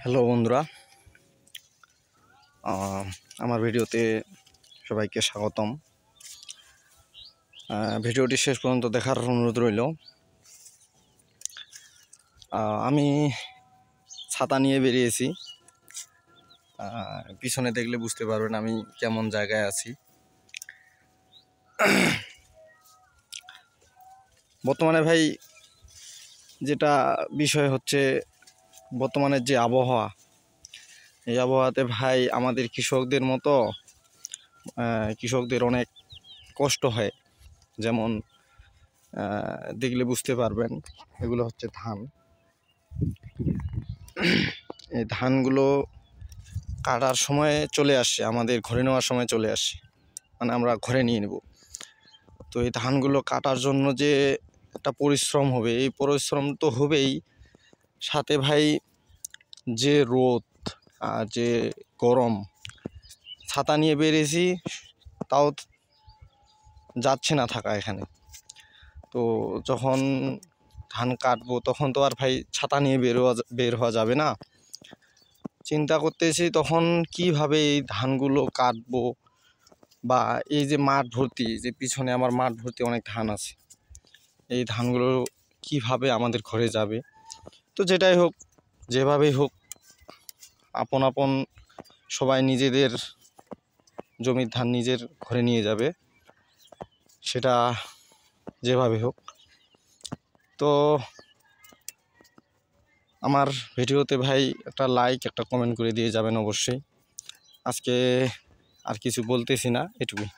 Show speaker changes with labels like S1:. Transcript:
S1: Hello বন্ধুরা, আমার ভিডিওতে সবাইকে স্বাগতম। ভিডিওটি শেষ পর্যন্ত দেখার অনুরোধ রইল। আমি ছাতা নিয়ে বেরিয়েছি। পিছনে দেখলে বুঝতে পারবেন আমি কেমন জায়গায় আছি। বর্তমানে ভাই যেটা বিষয় হচ্ছে, বর্তমানের যে আবহাওয়া, এই আবহাওয়াতে ভাই আমাদের কৃষকদের অনেক কষ্ট হয়। যেমন দেখলে বুঝতে পারবেন, এগুলো হচ্ছে ধান। এই ধানগুলো কাটার সময় চলে আসছে, আমাদের ঘরে নেওয়ার সময় চলে আসছে, মানে আমরা ঘরে নিয়ে নেব। তো এই ধানগুলো কাটার জন্য যে একটা পরিশ্রম হবে, এই পরিশ্রম তো হবেই, সাথে ভাই যে রোদ আর যে গরম, ছাতা নিয়ে বেরিয়েছি তাও যাচ্ছে না থাকা এখানে। তো যখন ধান কাটবো তখন তো আর ভাই ছাতা নিয়ে বের হওয়া যাবে না। চিন্তা করতেছি তখন কিভাবে এই ধানগুলো কাটবো, বা এই যে মাঠ ভর্তি, যে পিছনে আমার মাঠ ভর্তি অনেক ধান আছে, এই ধানগুলো কিভাবে আমাদের ঘরে যাবে। তো যেটাই হোক, যেভাবেই হোক, আপন আপন সবাই নিজেদের জমির ধান নিজের ঘরে নিয়ে যাবে, সেটা যেভাবে হোক। তো আমার ভিডিওতে ভাই একটা লাইক, একটা কমেন্ট করে দিয়ে যাবেন অবশ্যই। আজকে আর কিছু বলতেছি না, এটুকুই।